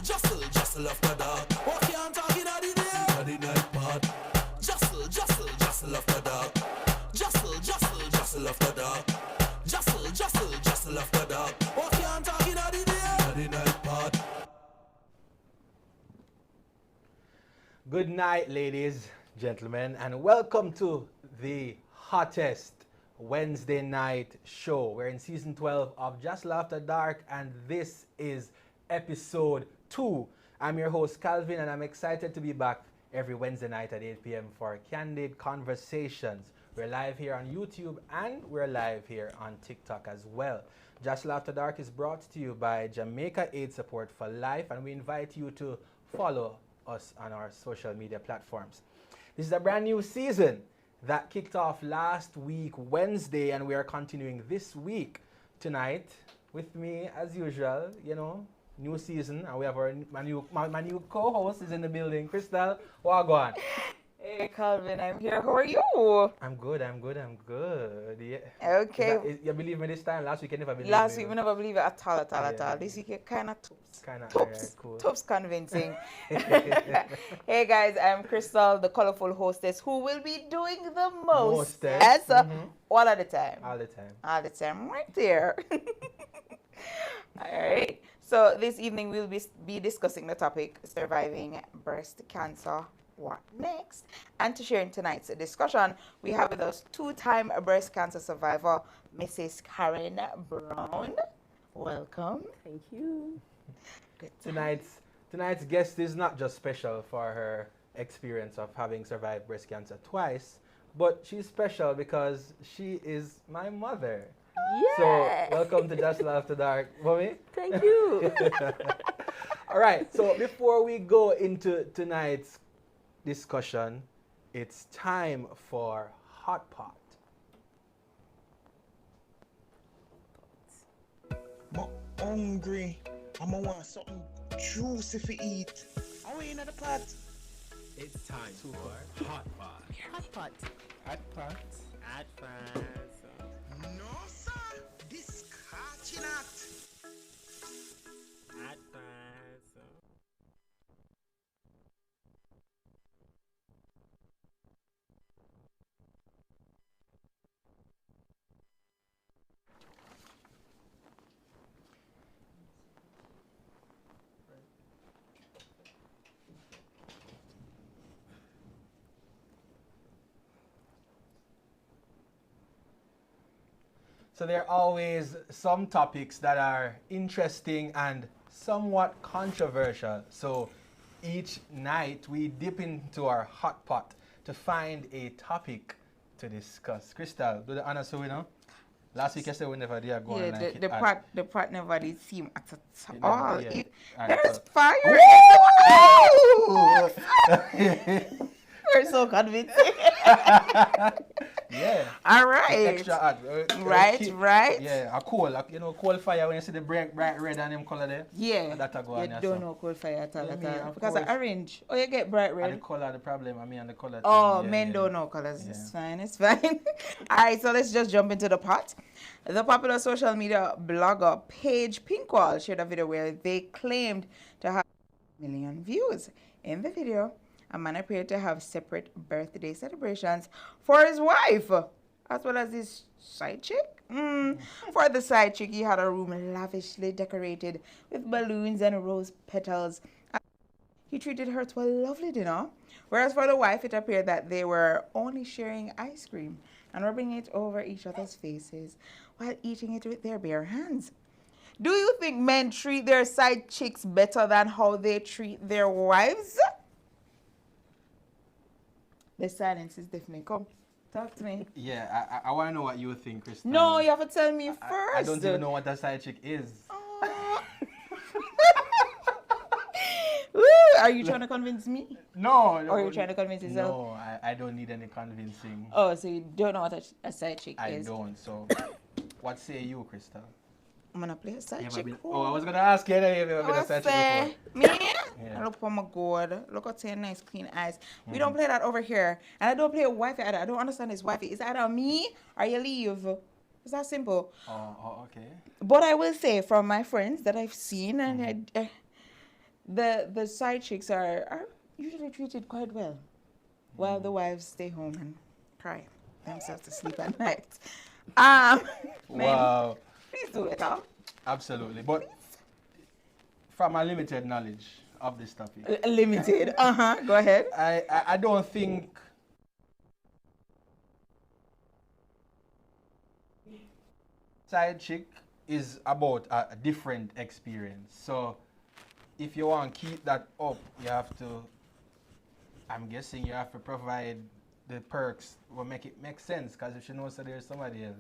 Jostle after dark. What you talking at the day? At the night part. Jostle after dark. Jostle after dark. Jostle after dark. What you talking at the day? At the night part. Good night, ladies, gentlemen, and welcome to the hottest Wednesday night show. We're in season 12 of JASL After Dark, and this is episode 2. I'm your host, Calvin, and I'm excited to be back every Wednesday night at 8 p.m. for Candid Conversations. We're live here on YouTube, and we're live here on TikTok as well. JASL After Dark is brought to you by Jamaica Aid Support for Life, and we invite you to follow us on our social media platforms. This is a brand new season that kicked off last week, Wednesday, and we are continuing this week. Tonight, with me, as usual, new season, and we have my new co-host is in the building. Crystal, Wagwan. Hey, Calvin, I'm here. How are you? I'm good. Yeah. Okay. You believe me this time? Last week you never believed Last me. week we never believe it at all. Yeah. This week you're kind of Alright, cool. tops convincing. Hey guys, I'm Crystal, the colorful hostess who will be doing the most. Mostest. All of the time. All the time. All the time, right there. All right. So this evening we'll be discussing the topic surviving breast cancer. What next? And to share in tonight's discussion, we have with us two-time breast cancer survivor, Mrs. Karen Brown. Welcome. Thank you. Good. Tonight's guest is not just special for her experience of having survived breast cancer twice, but she's special because she is my mother. Yeah. So welcome to JASL After Dark, Mommy. Thank you. All right. So before we go into tonight's discussion, it's time for Hot Pot. I'm hungry. I'm gonna want something juicy to eat. I'm in the pot. It's time for Hot Pot. Hot pot. Hot Pot. Hot Pot. No, sir. This catching out. Hot Pot. So there are always some topics that are interesting and somewhat controversial. So each night we dip into our hot pot to find a topic to discuss. Crystal, do the honor so we know. Last week I said we never did go on Yeah, like the part never did seem at It all. never- yeah. All right, There's so- fire. Woo! We're so convincing. Yeah. All right. Extra hot. Right. Yeah, a coal. Coal fire when you see the bright red and them color there. Yeah. That go You on don't know cold fire at all. Yeah, of Because of course. orange. Oh, you get bright And red. the color, the problem. And the color. Oh, thing. Yeah, men yeah. don't know colors. It's Yeah. fine. All right, so let's just jump into the pot. The popular social media blogger Paige Pinkwall shared a video where they claimed to have 1 million views. In the video, a man appeared to have separate birthday celebrations for his wife, as well as his side chick. For the side chick, he had a room lavishly decorated with balloons and rose petals. He treated her to a lovely dinner. Whereas for the wife, it appeared that they were only sharing ice cream and rubbing it over each other's faces while eating it with their bare hands. Do you think men treat their side chicks better than how they treat their wives? The silence is definitely come. Talk to me. Yeah, I want to know what you think, Kristen. No, you have to tell me first. I don't even know what a side chick is. Oh. Woo, are you trying to convince me? No. Or are you trying to convince yourself? No, I don't need any convincing. Oh, so you don't know what a side chick I is? don't. So, what say you, Crystal? I'm gonna play a side You ever chick. been- Oh, I was gonna ask you. Have you ever been a side chick say, before? me? Yeah. Look for my god. Look at your nice clean eyes. We don't play that over here. And I don't play with wifey either. I don't understand this wifey. It's either me or you leave. It's that simple. Oh, okay. But I will say from my friends that I've seen and the side chicks are usually treated quite well, while the wives stay home and cry themselves to sleep at night. Men, Wow. please do it all. Absolutely. But from a limited knowledge of this topic, Limited. Go ahead. I don't think side chick is about a different experience. So if you want to keep that up, you have to, I'm guessing you have to provide the perks will make it make sense. Because if she knows that there's somebody else,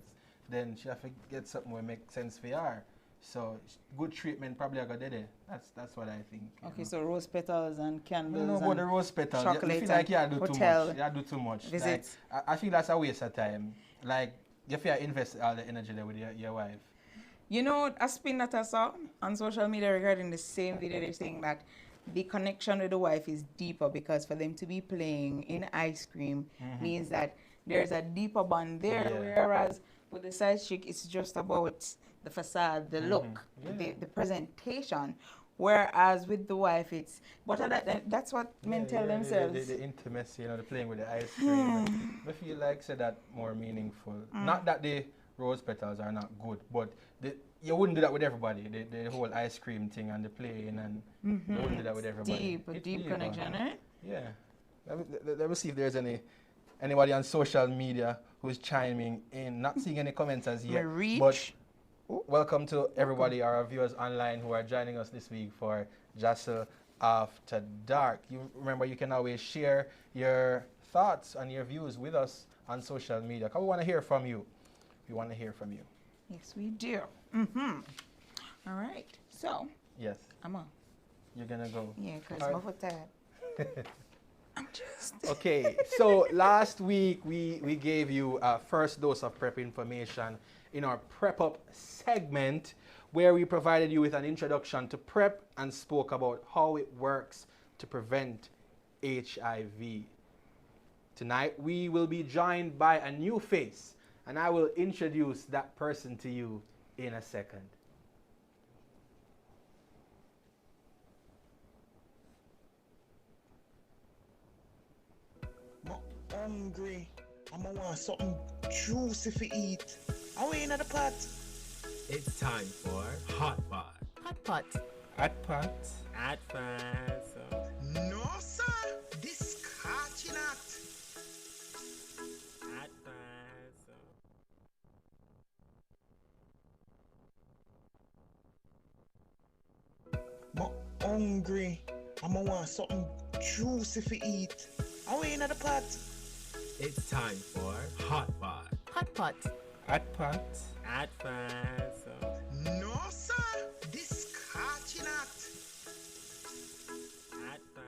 then she have to get something will make sense for her. So good treatment probably I got there. That's what I think. Okay, so rose petals and candles. No, about the rose petals. chocolate You feel like you and do hotel too much. You do too much. visits. Like, I feel that's a waste of time. Like you feel invest all the energy there with your wife. You know, a spin that I saw on social media regarding the same video, they're saying that the connection with the wife is deeper because for them to be playing in ice cream means that there's a deeper bond there, Yeah. whereas with the side chick, it's just about the facade, the look, Yeah. the presentation. Whereas with the wife, it's but that's what men tell themselves. The intimacy, the playing with the ice cream. I feel like say that more meaningful. Not that the rose petals are not good, but you wouldn't do that with everybody. The whole ice cream thing and the playing and you wouldn't do that with everybody. A It's deep deeper. connection, eh? Yeah. Let me see if there's anybody on social media who's chiming in. Not seeing any comments as yet. reach. But welcome to everybody, our viewers online who are joining us this week for JASL After Dark. You remember you can always share your thoughts and your views with us on social media. 'Cause we want to hear from you. We want to hear from you. Yes, we do. All right. So, Yes. I'm on. You're gonna go. Yeah, because All my right. foot tired. I'm just. Okay, so last week we gave you a first dose of prep information in our Prep Up segment where we provided you with an introduction to PrEP and spoke about how it works to prevent HIV. Tonight we will be joined by a new face and I will introduce that person to you in a second. I'm hungry. I'ma want something juicy to eat. I ain't at the pot. It's time for Hot Pot. Hot pot. Hot Pot. Hot Pot. No, sir. This catching at. Hot Pot. I'm hungry. I'ma want something juicy to eat. I ain't at the pot. It's time for Hot Pot. Hot pot. Hot Pot. Hot Pot. No, sir. This catching at. Hot Pot.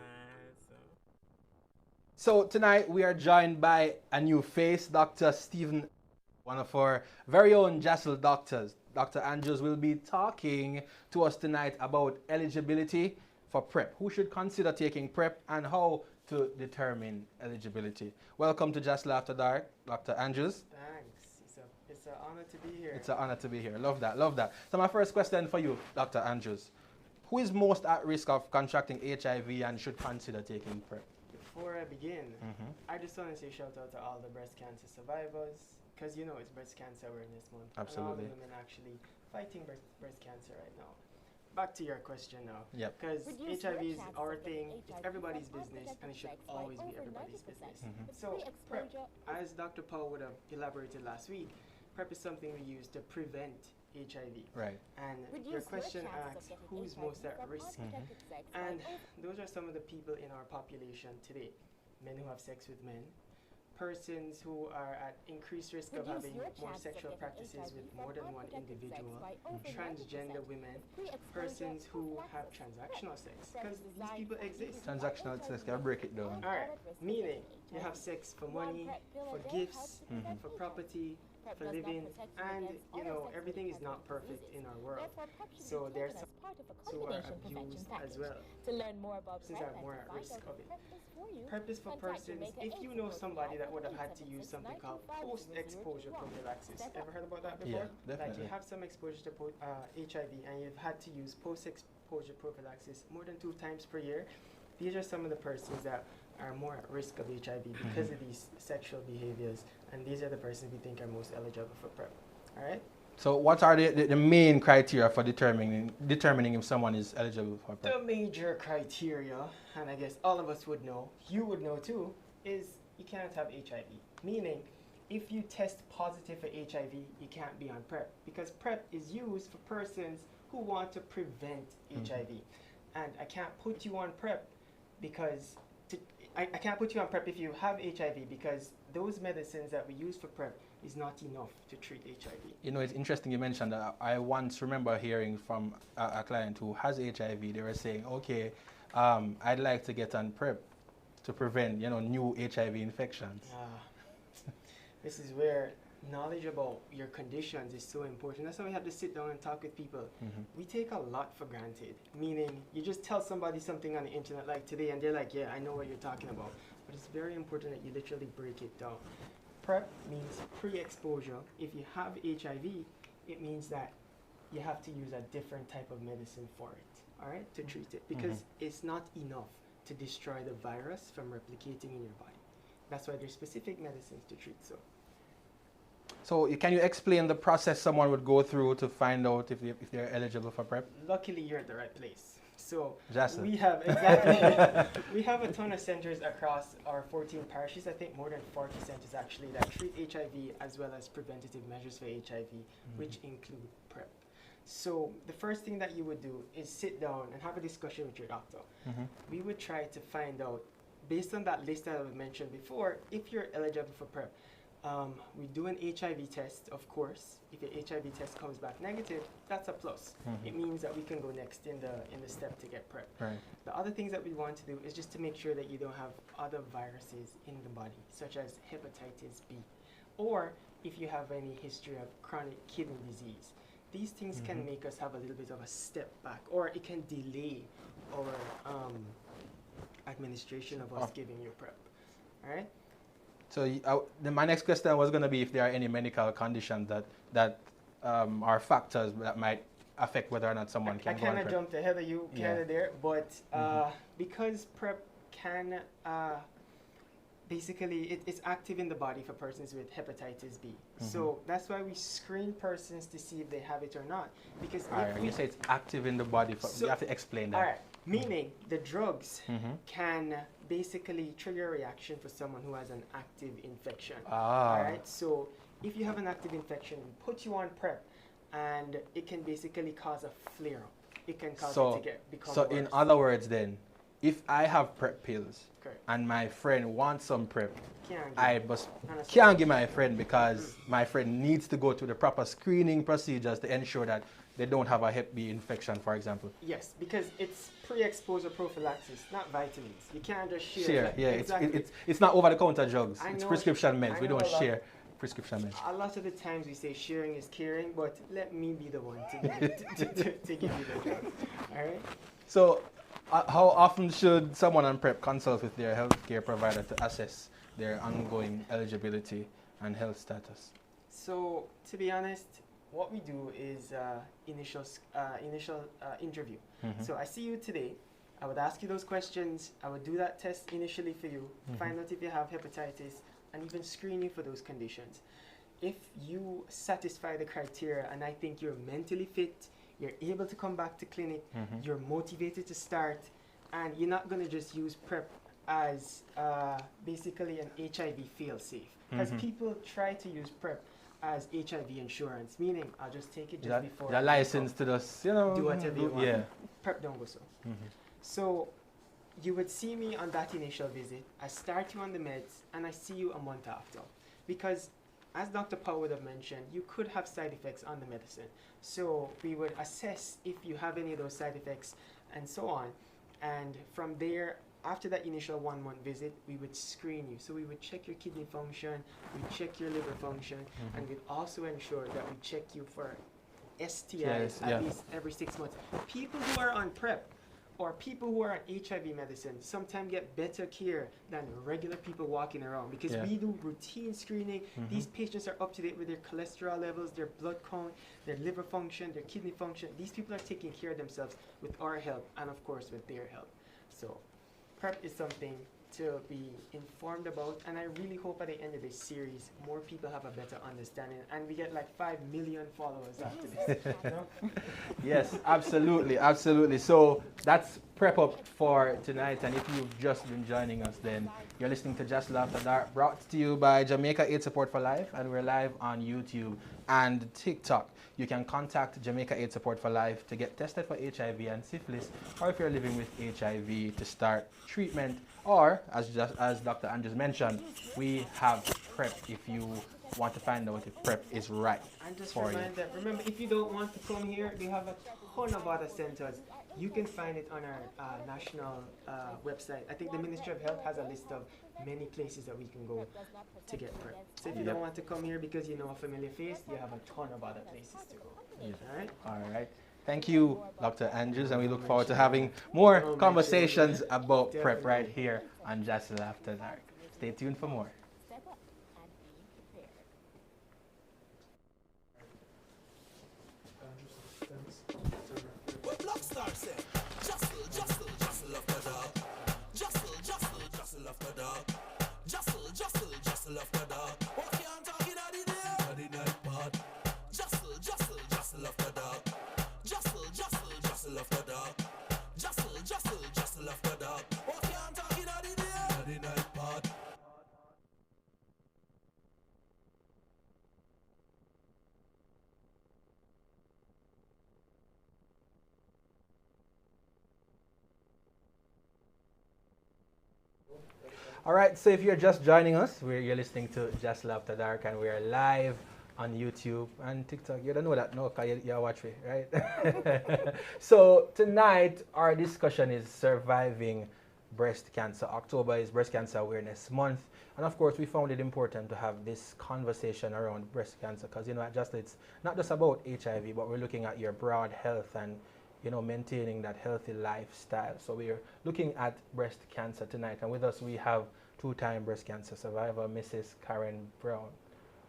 So tonight we are joined by a new face, Dr. Stephen, one of our very own JASL doctors. Dr. Andrews will be talking to us tonight about eligibility for PrEP. Who should consider taking PrEP and how to determine eligibility. Welcome to JASL After Dark, Dr. Andrews. Thanks. It's an honor to be here. It's an honor to be here. Love that, love that. So my first question for you, Dr. Andrews. Who is most at risk of contracting HIV and should consider taking PrEP? Before I begin, I just want to say shout out to all the breast cancer survivors, because it's Breast Cancer Awareness Month. Absolutely. And all the women actually fighting breast cancer right now. Back to your question now. Yep. Because Reduce HIV your is chances our of thing, getting it's HIV everybody's from business, and it should sex by always be over everybody's 90%. business. With So, free PrEP, exposure- as Dr. Paul would have elaborated last week, PrEP is something we use to prevent HIV. Right. And Reduce your question chances of asks getting who's HIV most at from risk. unprotected sex by And over- those are some of the people in our population today. Men who have sex with men, persons who are at increased risk of Reduce having your more chances of sexual getting practices HIV with from more than one unprotected sex individual, by over transgender 90% women, with free exposure persons to who have prophylaxis. transactional sex, Sex because these designed people for exist. users Transactional by sex, can I break it down? HIV Alright, at risk of meaning getting you have HIV. sex for One money, PrEP pill a for day gifts, helps to prevent for HIV. property, for living, and you know everything is not perfect in our world. So there's some who are abused as well. To learn more about Persons PrEP are and more to at find risk out of if it. PrEP is for you, PrEP is for contact persons. Jamaica If you know somebody that would have had to use something called post-exposure prophylaxis. Ever heard about that before? Yeah, Like definitely. you have some exposure to HIV and you've had to use post-exposure prophylaxis more than 2 times per year. These are some of the persons that are more at risk of HIV because of these sexual behaviors, and these are the persons we think are most eligible for PrEP. All right? So what are the main criteria for determining if someone is eligible for The PrEP? major criteria, and I guess all of us would know, you would know too, is you cannot have HIV. Meaning, if you test positive for HIV, you can't be on PrEP because PrEP is used for persons who want to prevent HIV. And I can't put you on PrEP because I can't put you on PrEP if you have HIV because those medicines that we use for PrEP is not enough to treat HIV. You know, it's interesting you mentioned that. I once remember hearing from a client who has HIV. They were saying, okay, I'd like to get on PrEP to prevent, you know, new HIV infections. This is where knowledge about your conditions is so important. That's why we have to sit down and talk with people. We take a lot for granted, meaning you just tell somebody something on the internet like today and they're like, yeah, I know what you're talking about. But it's very important that you literally break it down. PrEP means pre-exposure. If you have HIV, it means that you have to use a different type of medicine for it, all right, to treat it, because it's not enough to destroy the virus from replicating in your body. That's why there's specific medicines to treat so. So can you explain the process someone would go through to find out if they're eligible for PrEP? Luckily, you're at the right place. So JASL. we have, exactly, we have a ton of centers across our 14 parishes, I think more than 40 centers actually, that treat HIV as well as preventative measures for HIV, which include PrEP. So the first thing that you would do is sit down and have a discussion with your doctor. We would try to find out, based on that list that I mentioned before, if you're eligible for PrEP. We do an HIV test, of course. If your HIV test comes back negative, that's a plus. It means that we can go next in the step to get PrEP. Right. The other things that we want to do is just to make sure that you don't have other viruses in the body, such as hepatitis B, or if you have any history of chronic kidney disease. These things can make us have a little bit of a step back, or it can delay our administration of us giving you PrEP. All right? So my next question was going to be if there are any medical conditions that are factors that might affect whether or not someone can I go on kind of PrEP. jumped ahead of you kind of there, but because PrEP can basically it's active in the body for persons with hepatitis B. So that's why we screen persons to see if they have it or not. Because All right, you say it's active in the body. You have to explain that. All right, meaning the drugs can basically trigger a reaction for someone who has an active infection. All right, so if you have an active infection, we put you on PrEP, and it can basically cause a flare-up. It can cause it to become So worse. in other words then, if I have PrEP pills Correct. and my friend wants some PrEP, Can't give I it. must Honestly. can't give my friend because my friend needs to go through the proper screening procedures to ensure that they don't have a Hep B infection, for example. Yes, because it's pre-exposure prophylaxis, not vitamins. You can't just share. Share, that. yeah. Exactly. It's not over-the-counter drugs. I It's know- prescription I meds. We know don't a lot- share prescription meds. A lot of the times we say sharing is caring, but let me be the one to give, to give you the drug. All right? So, how often should someone on PrEP consult with their healthcare provider to assess their ongoing eligibility and health status? So, to be honest, what we do is initial interview. So I see you today. I would ask you those questions. I would do that test initially for you, find out if you have hepatitis, and even screen you for those conditions. If you satisfy the criteria and I think you're mentally fit, you're able to come back to clinic, you're motivated to start, and you're not going to just use PrEP as basically an HIV fail-safe. Because people try to use PrEP as HIV insurance, meaning I'll just take it just before. The license to just, you know, do whatever you want. Yeah. PrEP don't go so. So you would see me on that initial visit. I start you on the meds, and I see you a month after. Because as Dr. Powell would have mentioned, you could have side effects on the medicine. So we would assess if you have any of those side effects and so on. And from there, after that initial 1 month visit, we would screen you. So we would check your kidney function, we check your liver function, and we'd also ensure that we check you for STIs Yes, at yeah. least every 6 months. People who are on PrEP or people who are on HIV medicine sometimes get better care than regular people walking around because Yeah. we do routine screening. These patients are up to date with their cholesterol levels, their blood count, their liver function, their kidney function. These people are taking care of themselves with our help and of course with their help. So PrEP is something to be informed about, and I really hope at the end of this series more people have a better understanding and we get like 5 million followers after this. You know? Yes, absolutely, absolutely. So that's prep up for tonight, and if you've just been joining us, then you're listening to JASL After Dark, brought to you by Jamaica AIDS Support for Life, and we're live on YouTube and TikTok. You can contact Jamaica AIDS Support for Life to get tested for HIV and syphilis, or if you're living with HIV, to start treatment, or as Dr. Andrews mentioned, we have PrEP if you want to find out if PrEP is right And just for you. remind that, remember, if you don't want to come here, we have a ton of other centers. You can find it on our national website. I think the Ministry of Health has a list of many places that we can go to get PrEP. So if you don't want to come here because you know a familiar face, you have a ton of other places to go. Yes. All right? All right. Thank you, Dr. Andrews, and we look forward to having more conversations about PrEP right here on JASL After Dark. Stay tuned for more. What Blackstar said? Jostle, jostle, jostle after dark. Jostle, jostle, jostle after dark. Jostle, jostle, jostle after dark. Okay, I'm talking at the day. At the night part. Jostle, jostle, jostle after dark. Jostle, jostle, jostle after dark. Jostle, jostle, jostle after dark. Okay, I'm talking at the day. At the night part. All right, so if you're just joining us, you're listening to JASL After Dark, and we're live on YouTube and TikTok. You don't know that, no, because you're watching, right? So tonight, our discussion is surviving breast cancer. October is Breast Cancer Awareness Month. And of course, we found it important to have this conversation around breast cancer because, you know, it's not just about HIV, but we're looking at your broad health and, you know, maintaining that healthy lifestyle. So we're looking at breast cancer tonight. And with us, we have two-time breast cancer survivor, Mrs. Karen Brown.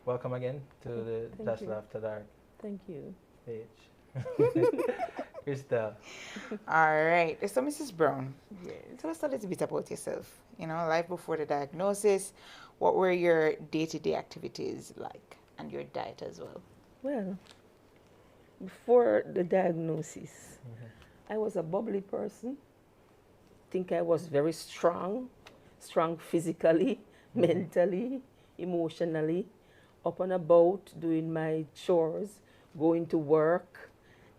Welcome again to the JASL After Dark Thank you. page. Crystal. All right. So, Mrs. Brown, Yes. tell us a little bit about yourself. You know, life before the diagnosis. What were your day-to-day activities like, and your diet as well? Well, before the diagnosis, I was a bubbly person. Think I was very strong physically, mentally, emotionally, up and about, doing my chores, going to work,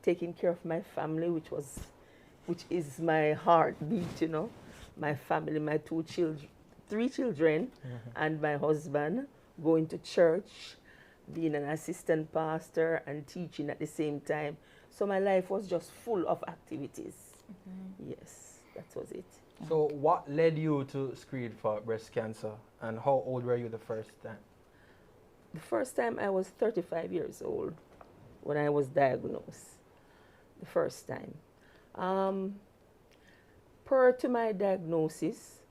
taking care of my family, which is my heartbeat, you know. My family, my three children, and my husband, going to church, being an assistant pastor and teaching at the same time. So my life was just full of activities. Yes, that was it. So what led you to screen for breast cancer, and how old were you the first time? The first time I was 35 years old when I was diagnosed. The first time. Prior to my diagnosis,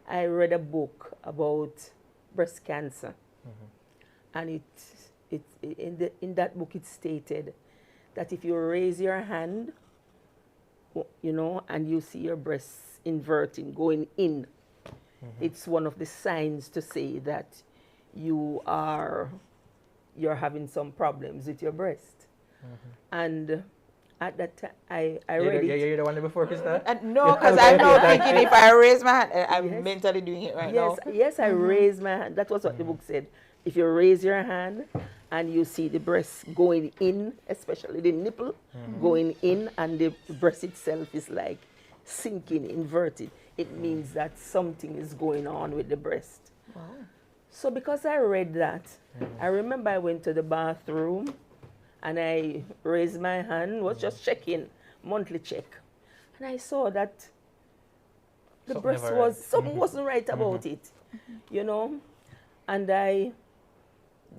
I read a book about breast cancer. And in that book it stated that if you raise your hand, you know, and you see your breasts inverting, going in, it's one of the signs to say that you're having some problems with your breast. And at that time, I read it. You're the one before, Krista? No, because I'm now thinking if I raise my hand, I'm Yes. mentally doing it right Yes, now. yes, I raised my hand. That was what the book said. If you raise your hand and you see the breast going in, especially the nipple going in, and the breast itself is like sinking, inverted, it means that something is going on with the breast. Wow. So because I read that, I remember I went to the bathroom and I raised my hand, was just checking, monthly check. And I saw that the Something breast never was, right. something wasn't right about it, you know. And I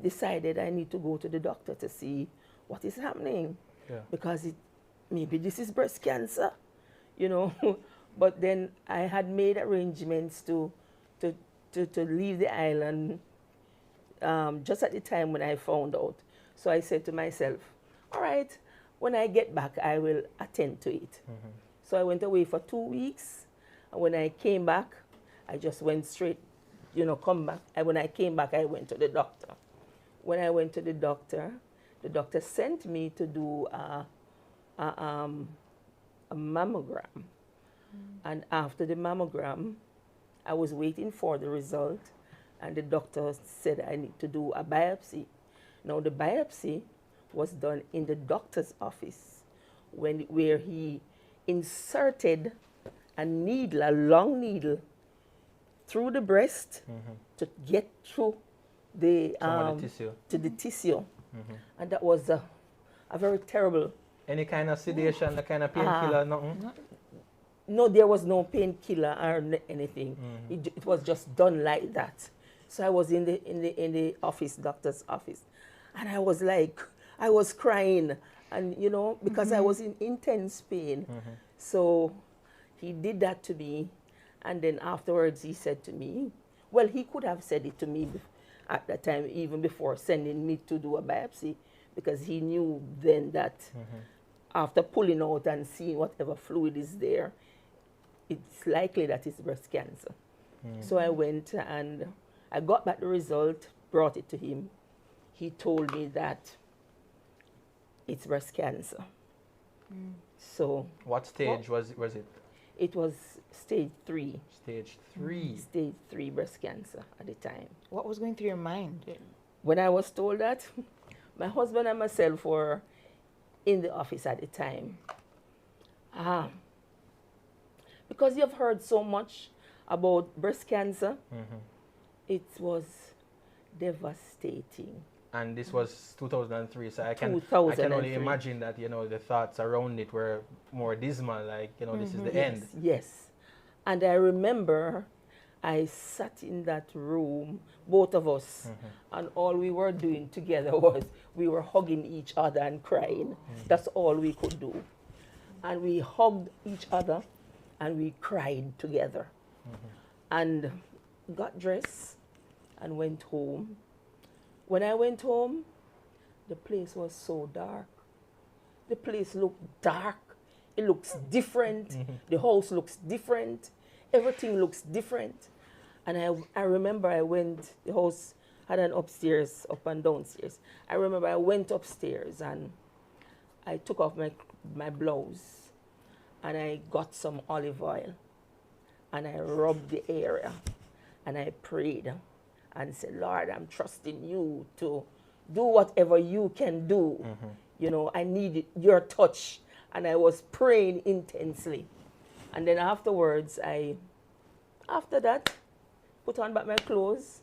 decided I need to go to the doctor to see what is happening, Yeah. because maybe this is breast cancer, you know. But then I had made arrangements to leave the island just at the time when I found out. So I said to myself, all right, when I get back, I will attend to it. So I went away for 2 weeks. And when I came back, I just went straight, you know, come back. And when I came back, I went to the doctor. When I went to the doctor sent me to do a mammogram. And after the mammogram, I was waiting for the result, and the doctor said I need to do a biopsy. Now, the biopsy was done in the doctor's office, where he inserted a needle, a long needle, through the breast to get through the, Some of the tissue. to the tissue. And that was a very terrible. Any kind of sedation, the kind of painkiller, nothing? No, there was no painkiller or anything. It was just done like that. So I was in the office, doctor's office, and I was like, I was crying, and you know, because I was in intense pain. So he did that to me, and then afterwards he said to me, well, he could have said it to me at that time, even before sending me to do a biopsy, because he knew then that after pulling out and seeing whatever fluid is there, it's likely that it's breast cancer. So I went and I got back the result, brought it to him. He told me that it's breast cancer. So What stage was it? it was stage 3. Stage 3. Stage 3 breast cancer at the time. What was going through your mind? When I was told that, my husband and myself were in the office at the time. Because you've heard so much about breast cancer, it was devastating. And this was 2003, so I can only 2003. imagine that, you know, the thoughts around it were more dismal, like, you know, this is the end. Yes. And I remember I sat in that room, both of us, and all we were doing together was we were hugging each other and crying. That's all we could do. And we hugged each other and we cried together. And got dressed and went home. When I went home, the place was so dark. The place looked dark. It looks different. The house looks different. Everything looks different. And I remember I went, the house had an upstairs, up and downstairs. I remember I went upstairs and I took off my blouse and I got some olive oil and I rubbed the area and I prayed and said, Lord, I'm trusting you to do whatever you can do. You know, I need your touch. And I was praying intensely. And then afterwards, after that, put on back my clothes,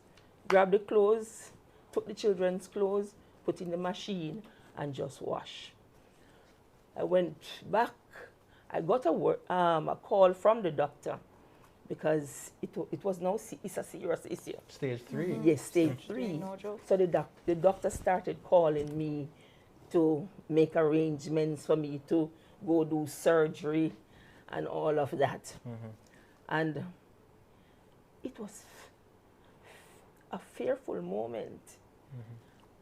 grabbed the clothes, took the children's clothes, put in the machine, and just wash. I went back. I got a call from the doctor because it was now, it's a serious issue. Stage 3. Yes, stage 3. No joke. So the doctor started calling me to make arrangements for me to go do surgery and all of that. And it was a fearful moment.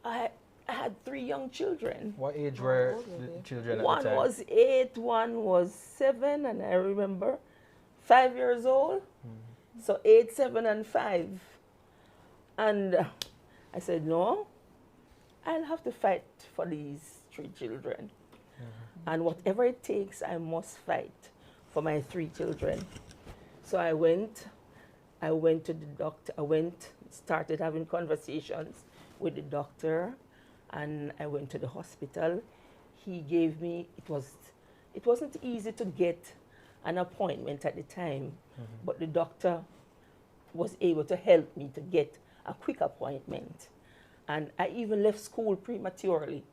I had 3 young children. What age were the children at One the time? was 8, one was 7, and I remember 5 years old. So 8, 7, and 5. And I said, no, I'll have to fight for these 3 children. And whatever it takes, I must fight for my 3 children. So I went to the doctor. Started having conversations with the doctor, and I went to the hospital. He gave me, it wasn't easy to get an appointment at the time, but the doctor was able to help me to get a quick appointment. And I even left school prematurely.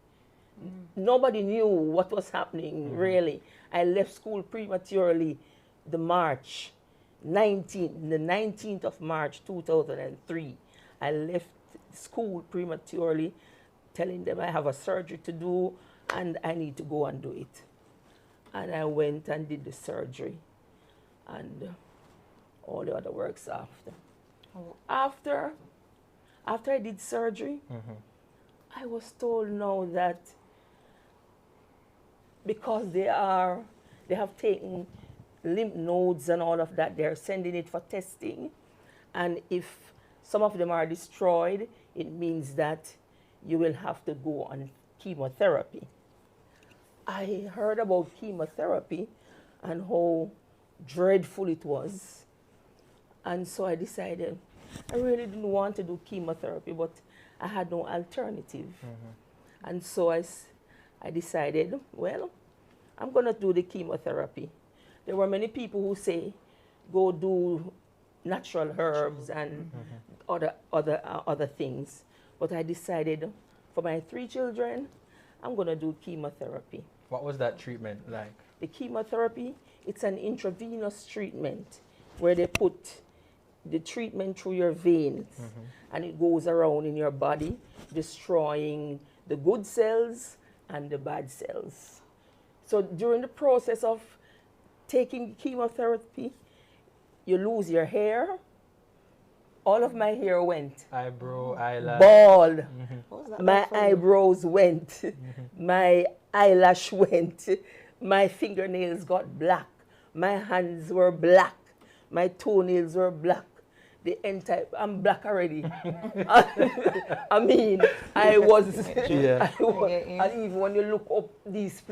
Nobody knew what was happening, really. I left school prematurely the March the 19th of March 2003, I left school prematurely, telling them I have a surgery to do and I need to go and do it. And I went and did the surgery and all the other works after. After I did surgery, I was told now that because they have taken lymph nodes and all of that, they're sending it for testing. And if some of them are destroyed, it means that you will have to go on chemotherapy. I heard about chemotherapy and how dreadful it was. And so I decided, I really didn't want to do chemotherapy, but I had no alternative. And so I decided, well, I'm going to do the chemotherapy. There were many people who say, go do natural herbs and other things. But I decided, for my 3 children, I'm going to do chemotherapy. What was that treatment like? The chemotherapy, it's an intravenous treatment where they put the treatment through your veins and it goes around in your body, destroying the good cells and the bad cells. So during the process of taking chemotherapy, you lose your hair. All of my hair went. Eyebrow, eyelash. Bald. What was that My like for you? eyebrows went. My eyelash went. My fingernails got black. My hands were black. My toenails were black. I'm black already. I mean, I was, Yeah. and even when you look up these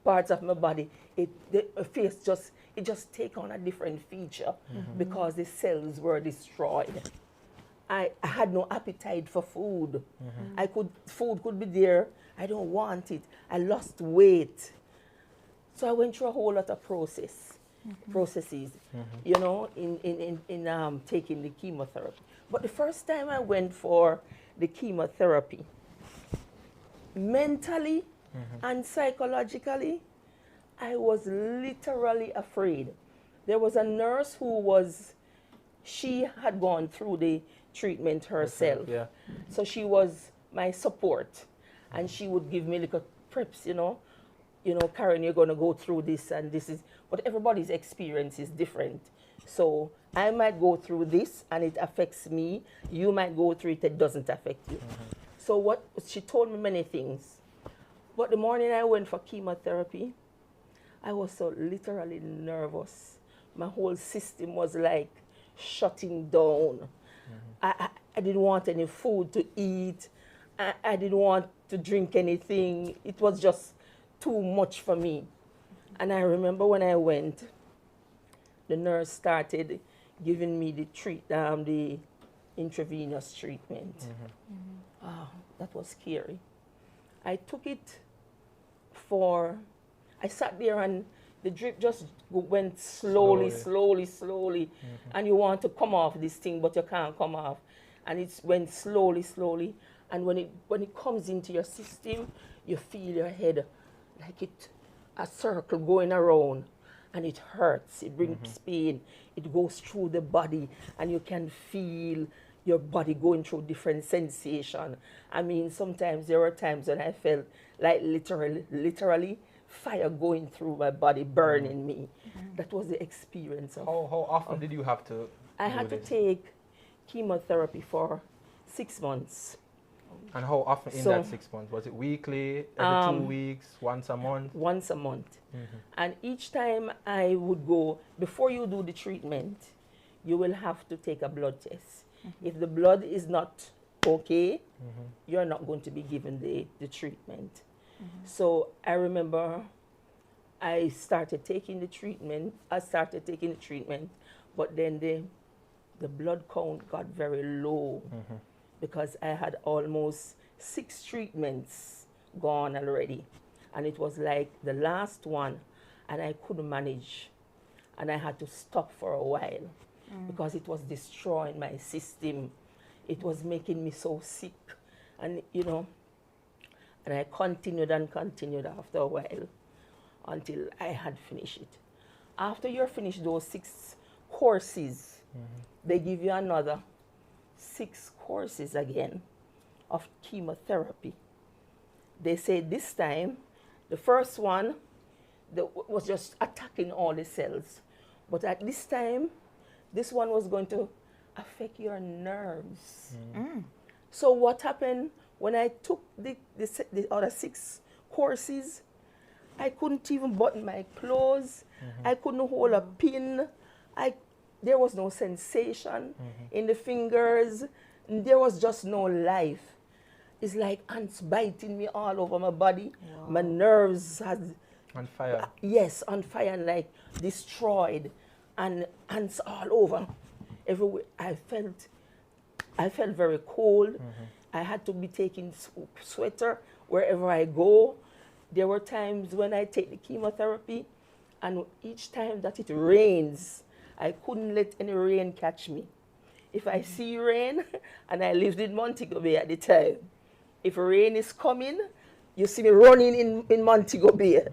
parts of my body, the face just take on a different feature because the cells were destroyed. I had no appetite for food. Food could be there. I don't want it. I lost weight. So I went through a whole lot of processes, you know, in taking the chemotherapy. But the first time I went for the chemotherapy, mentally and psychologically, I was literally afraid. There was a nurse she had gone through the treatment herself. Yeah. So she was my support. And she would give me little preps, you know, Karen, you're going to go through this and this is, but everybody's experience is different. So I might go through this and it affects me. You might go through it doesn't affect you. So she told me many things. But the morning I went for chemotherapy, I was so literally nervous. My whole system was like shutting down. I didn't want any food to eat. I didn't want to drink anything. It was just too much for me. And I remember when I went, the nurse started giving me the intravenous treatment. Oh, that was scary. I took it I sat there and the drip just went slowly. And you want to come off this thing, but you can't come off. And it went slowly. And when it comes into your system, you feel your head like a circle going around, and it hurts. It brings pain. It goes through the body, and you can feel your body going through different sensation. I mean, sometimes there were times when I felt like literally fire going through my body, burning me. That was the experience of. How often did you have to? I had to take chemotherapy for 6 months. And how often in that 6 months? Was it weekly, every 2 weeks, once a month? Once a month. And each time I would go, before you do the treatment, you will have to take a blood test. If the blood is not okay, you're not going to be given the treatment. So I remember I started taking the treatment. But then the blood count got very low. Because I had almost 6 treatments gone already. And it was like the last one, and I couldn't manage. And I had to stop for a while because it was destroying my system. It was making me so sick. And, and I continued after a while until I had finished it. After you're finished those 6 courses. They give you another 6 courses again of chemotherapy. They say this time, the first one was just attacking all the cells. But at this time, this one was going to affect your nerves. So what happened when I took the other 6 courses, I couldn't even button my clothes. I couldn't hold a pin. There was no sensation in the fingers. There was just no life. It's like ants biting me all over my body. Wow. My nerves had on fire. Yes, on fire and like destroyed, and ants all over. Everywhere I felt very cold. I had to be taking sweater wherever I go. There were times when I take the chemotherapy, and each time that it rains, I couldn't let any rain catch me. If I see rain, and I lived in Montego Bay at the time, if rain is coming, you see me running in Montego Bay.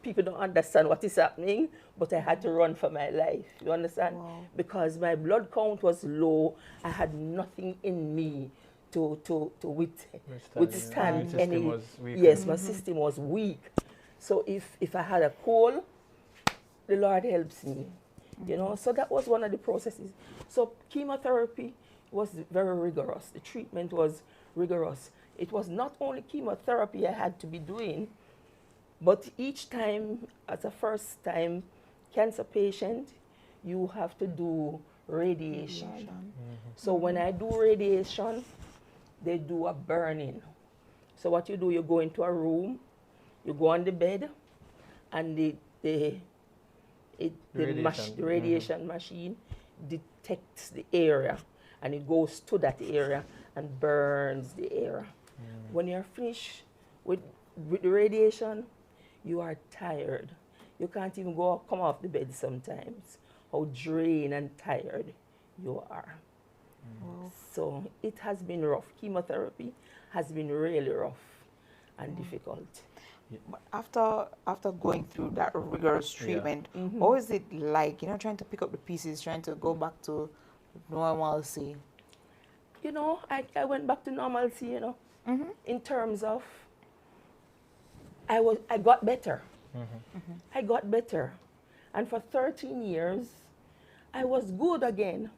People don't understand what is happening, but I had to run for my life. You understand? Wow. Because my blood count was low. I had nothing in me to withstand any. Yes, my system was weak. So if I had a cold, the Lord helps me. You know, so that was one of the processes. So chemotherapy was very rigorous. The treatment was rigorous. It was not only chemotherapy I had to be doing, but each time, as a first-time cancer patient, you have to do radiation. So when I do radiation, they do a burning. So what you do, you go into a room, you go on the bed, and the radiation machine detects the area, and it goes to that area and burns the area. When you're finished with the radiation, you are tired. You can't even come off the bed sometimes. How drained and tired you are. Wow. So it has been rough. Chemotherapy has been really rough and difficult. But after going through that rigorous treatment, what was it like, you know, trying to pick up the pieces, trying to go back to normalcy? You know, I went back to normalcy, you know, in terms of I got better. I got better. And for 13 years, I was good again.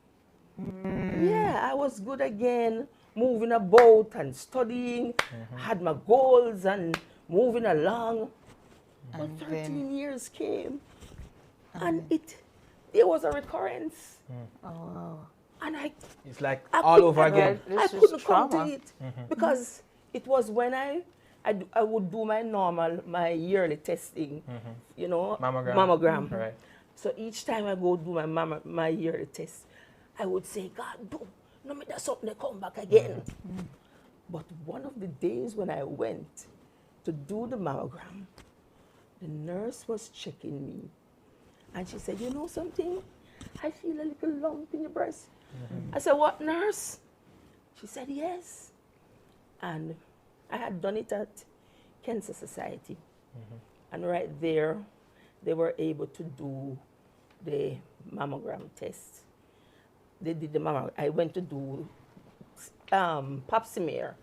Yeah, I was good again, moving about and studying, had my goals and moving along. But 13 years came, and there was a recurrence. Oh, wow. And it's like all over again. I couldn't come to it because it was when I would do my yearly testing, you know, mammogram. Right. So each time I go do my yearly test, I would say, God, no matter something, they come back again. But one of the days when I went to do the mammogram, the nurse was checking me, and she said, you know something? I feel a little lump in your breast. I said, what, nurse? She said, yes. And I had done it at Cancer Society. And right there, they were able to do the mammogram test. They did the mammogram. I went to do pap smear,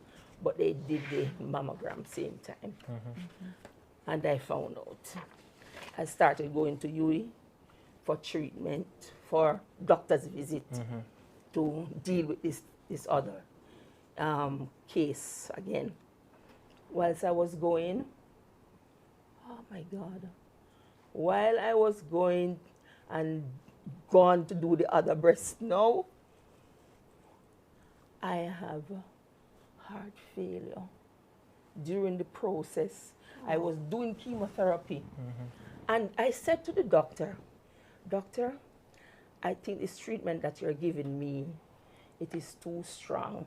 but they did the mammogram same time. And I found out. I started going to UE for treatment, for doctor's visit, to deal with this other case again. Whilst I was going, oh my God, while I was going and gone to do the other breast now, I have heart failure. During the process, I was doing chemotherapy. And I said to the doctor, doctor, I think this treatment that you're giving me, it is too strong.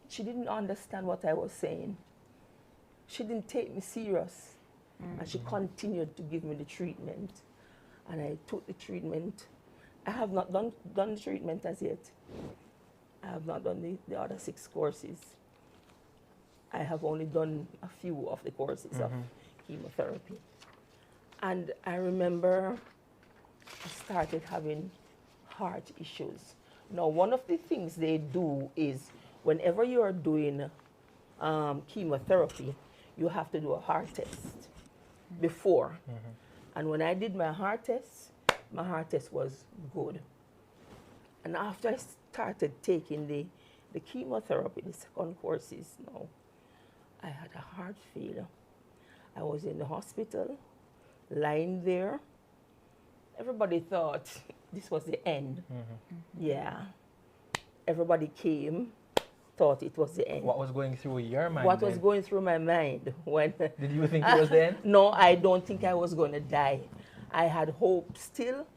She didn't understand what I was saying. She didn't take me serious. And she continued to give me the treatment. And I took the treatment. I have not done the treatment as yet. I have not done the other 6 courses. I have only done a few of the courses of chemotherapy. And I remember I started having heart issues. Now, one of the things they do is whenever you are doing chemotherapy, you have to do a heart test before. And when I did my heart test was good. And after I started taking the chemotherapy, the second courses now, I had a heart failure. I was in the hospital, lying there. Everybody thought this was the end. Yeah. Everybody came, thought it was the end. What was going through your mind? What was then? going through my mind when... Did you think it was the end? No, I don't think I was going to die. I had hope still,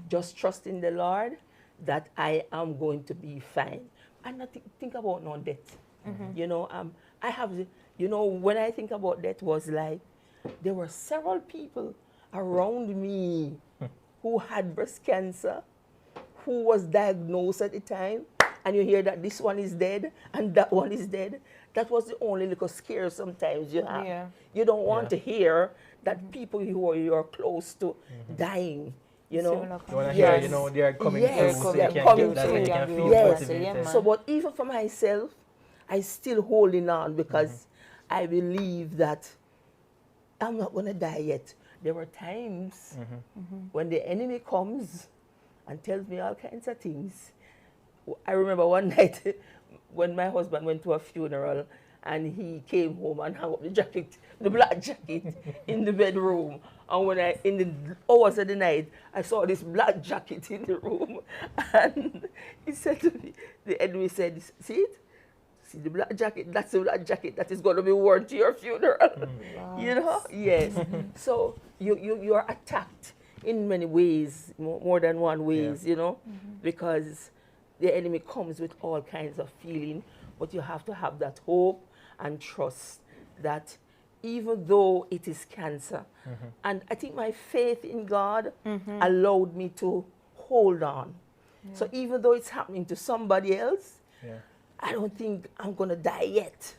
just trusting the Lord that I am going to be fine. And not think about no death. You know, I have, you know, when I think about death was like, there were several people around me who had breast cancer, who was diagnosed at the time, and you hear that this one is dead and that one is dead. That was the only little scare sometimes you have. Yeah. You don't want to hear that people who you're close to dying, you know. You want to hear, you know, they are coming Yes, through, so they're you can coming get that, through. and you can feel Yes. motivated. So, but even for myself, I still holding on because I believe that I'm not going to die yet. There were times when the enemy comes and tells me all kinds of things. I remember one night when my husband went to a funeral and he came home and hung up the jacket, the black jacket, in the bedroom. And when in the hours of the night, I saw this black jacket in the room. And he said to me, the enemy said, see it? See the black jacket? That's the black jacket that is going to be worn to your funeral. You know? Yes. So you are attacked in many ways, more than one ways, you know, because the enemy comes with all kinds of feeling, but you have to have that hope and trust that even though it is cancer, and I think my faith in God allowed me to hold on. So even though it's happening to somebody else, I don't think I'm going to die yet.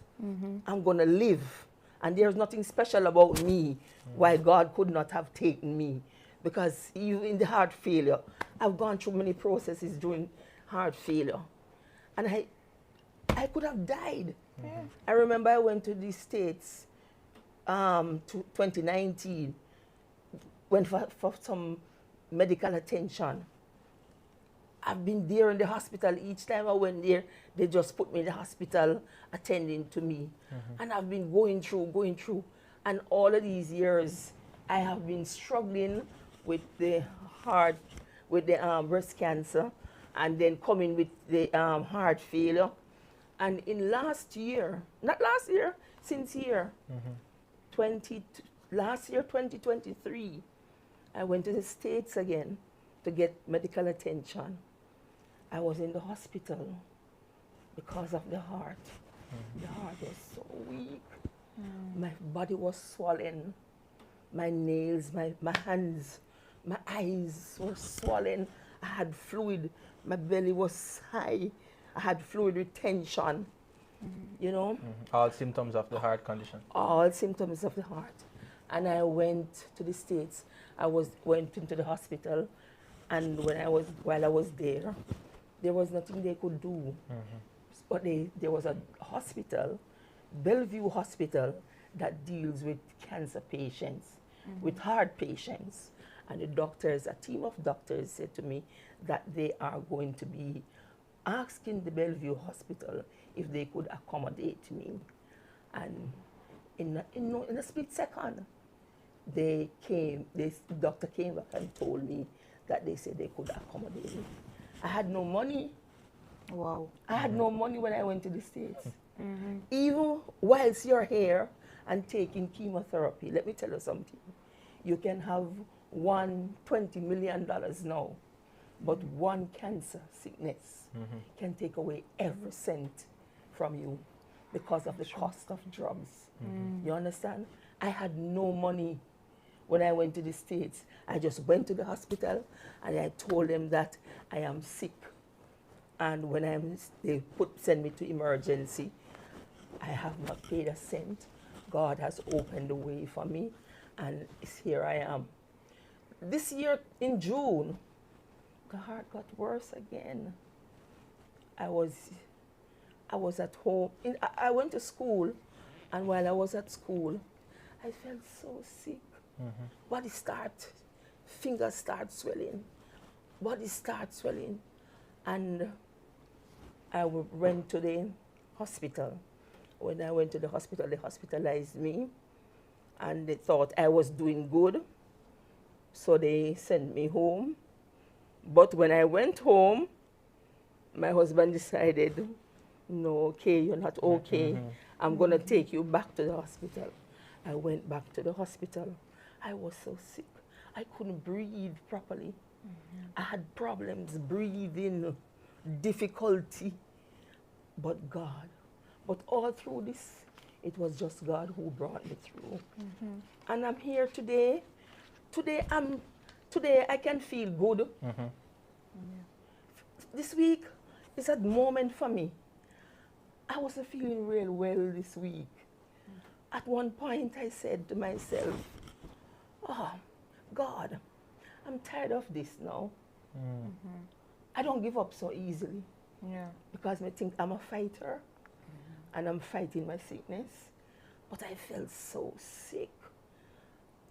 I'm going to live. And there's nothing special about me why God could not have taken me. Because even in the heart failure, I've gone through many processes during heart failure. And I could have died. I remember I went to the States to 2019, went for some medical attention. I've been there in the hospital. Each time I went there, they just put me in the hospital attending to me. And I've been going through. And all of these years, I have been struggling with the heart, with the breast cancer, and then coming with the heart failure. And in last year, not last year, since year, last year, 2023, I went to the States again to get medical attention. I was in the hospital because of the heart. The heart was so weak. My body was swollen. My nails, my hands, my eyes were swollen. I had fluid. My belly was high. I had fluid retention, you know. All symptoms of the heart condition. All symptoms of the heart. And I went to the States. Went into the hospital, and while I was there was nothing they could do. But there was a hospital, Bellevue Hospital, that deals with cancer patients, with heart patients. And the doctors, a team of doctors said to me that they are going to be asking the Bellevue Hospital if they could accommodate me. And in a split second, the doctor came back and told me that they said they could accommodate me. I had no money. Wow. I had no money when I went to the States. Even whilst you're here and taking chemotherapy, let me tell you something. You can have $20 million now, but one cancer sickness can take away every cent from you because of the cost of drugs. You understand? I had no money when I went to the States. I just went to the hospital and I told them that I am sick. And when they send me to emergency, I have not paid a cent. God has opened the way for me, and here I am. This year in June, the heart got worse again. I was at home. I went to school, and while I was at school, I felt so sick. Body fingers start swelling, body start swelling, and I went to the hospital. When I went to the hospital, they hospitalized me, and they thought I was doing good, so they sent me home. But when I went home, my husband decided, no, okay, you're not okay. I'm going to take you back to the hospital. I went back to the hospital. I was so sick. I couldn't breathe properly. I had problems breathing, difficulty. But God. But all through this, it was just God who brought me through. And I'm here today. Today I can feel good. This week is a moment for me. I wasn't feeling real well this week. At one point I said to myself, oh, God, I'm tired of this now. I don't give up so easily. Because I think I'm a fighter and I'm fighting my sickness. But I felt so sick.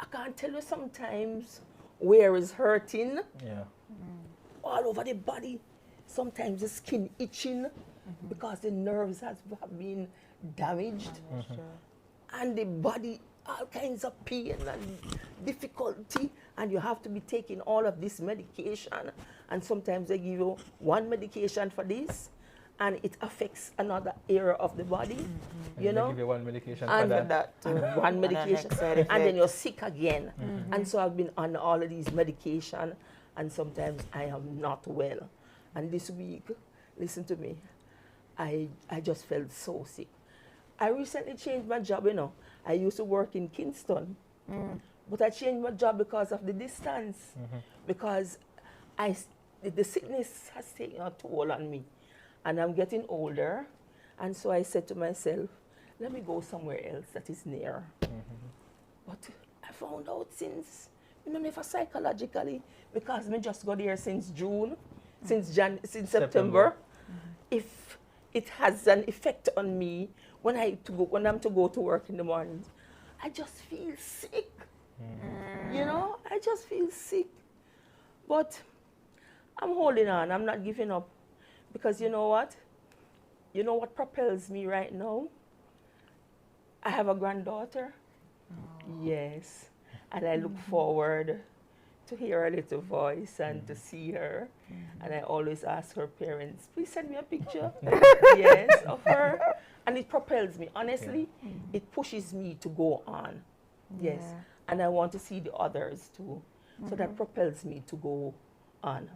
I can't tell you sometimes where is hurting. All over the body. Sometimes the skin itching because the nerves have been damaged. And the body, all kinds of pain and difficulty. And you have to be taking all of this medication. And sometimes they give you one medication for this, and it affects another area of the body. You know? They give you one medication and for that. And one medication. And then you're sick again. And so I've been on all of these medication, and sometimes I am not well. And this week, listen to me, I just felt so sick. I recently changed my job, you know. I used to work in Kingston, but I changed my job because of the distance, because the sickness has taken a toll on me, and I'm getting older, and so I said to myself, let me go somewhere else that is near. But I found out since, never psychologically, because I just got here since June, since September. If it has an effect on me when I'm to go to work in the mornings, I just feel sick. You know, I just feel sick. But I'm holding on. I'm not giving up. Because you know what? You know what propels me right now? I have a granddaughter. Yes. And I look forward to hear her little voice and to see her. And I always ask her parents, please send me a picture. Yes, of her. And it propels me. Honestly, it pushes me to go on. Yes. And I want to see the others too. So that propels me to go on.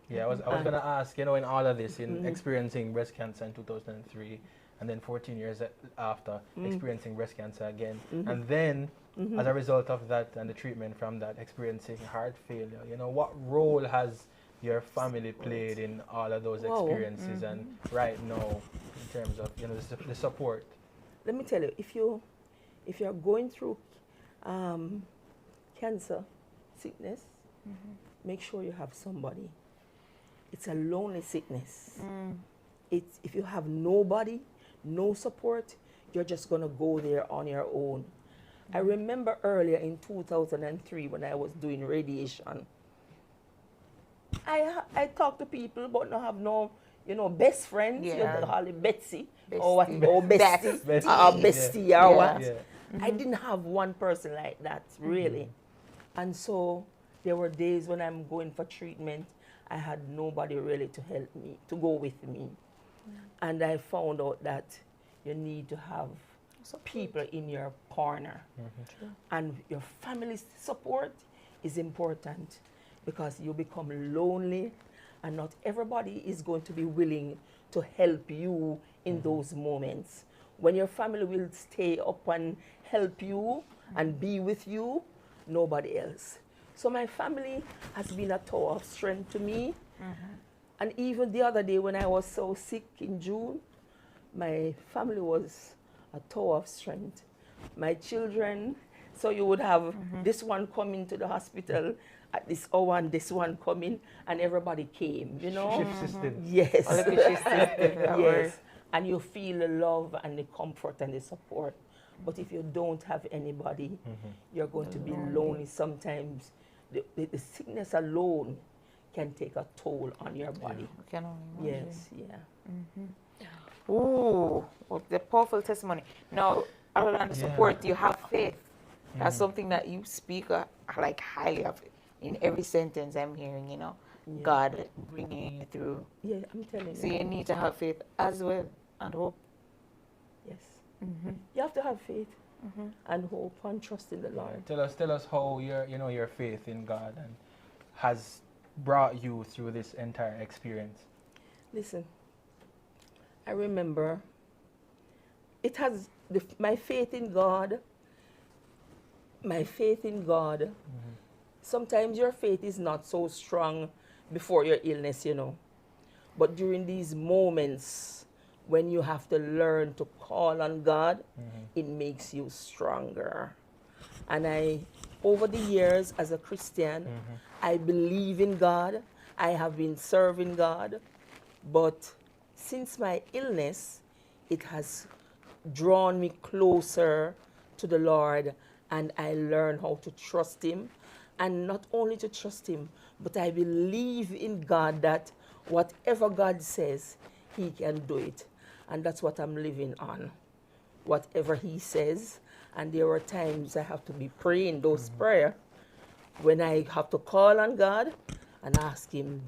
Yeah, I was going to ask, you know, in all of this, in experiencing breast cancer in 2003, and then 14 years after, experiencing breast cancer again, and then, as a result of that and the treatment from that, experiencing heart failure, you know, what role has your family played in all of those experiences and right now, in terms of, you know, the support? Let me tell you, if you're going through cancer, sickness, make sure you have somebody. It's a lonely sickness. If you have nobody, no support, you're just going to go there on your own. I remember earlier in 2003 when I was doing radiation, I talk to people but not have no, you know, best friends. You call it Betsy or what, or bestie, or bestie or what. I didn't have one person like that, really. And so there were days when I'm going for treatment, I had nobody really to help me, to go with me. And I found out that you need to have people in your corner. And your family's support is important, because you become lonely and not everybody is going to be willing to help you in those moments. When your family will stay up and help you and be with you, nobody else. So my family has been a tower of strength to me. And even the other day when I was so sick in June, my family was a tower of strength. My children, So you would have this one coming to the hospital at this hour and this one coming, and everybody came, you know? Shift system. Yes. All of the shift system that were- Yes. And you feel the love and the comfort and the support. But if you don't have anybody, you're going to be lonely. Sometimes the sickness alone can take a toll on your body. I can only imagine. Yes, yeah. Ooh, well, the powerful testimony. Now, other than the support, you have faith. That's something that you speak like highly of in every sentence I'm hearing, you know. Yeah. God bringing you through. Yeah, I'm telling So you. you need to have faith as well and hope. Yes. You have to have faith and hope and trust in the Lord. Tell us how your faith in God and has brought you through this entire experience. Listen, I remember it has my faith in God. Sometimes your faith is not so strong before your illness, you know. But during these moments when you have to learn to call on God, it makes you stronger. And over the years as a Christian, I believe in God. I have been serving God. But since my illness, it has drawn me closer to the Lord, and I learned how to trust Him. And not only to trust Him, but I believe in God that whatever God says, He can do it. And that's what I'm living on. Whatever He says. And there are times I have to be praying those prayers when I have to call on God and ask Him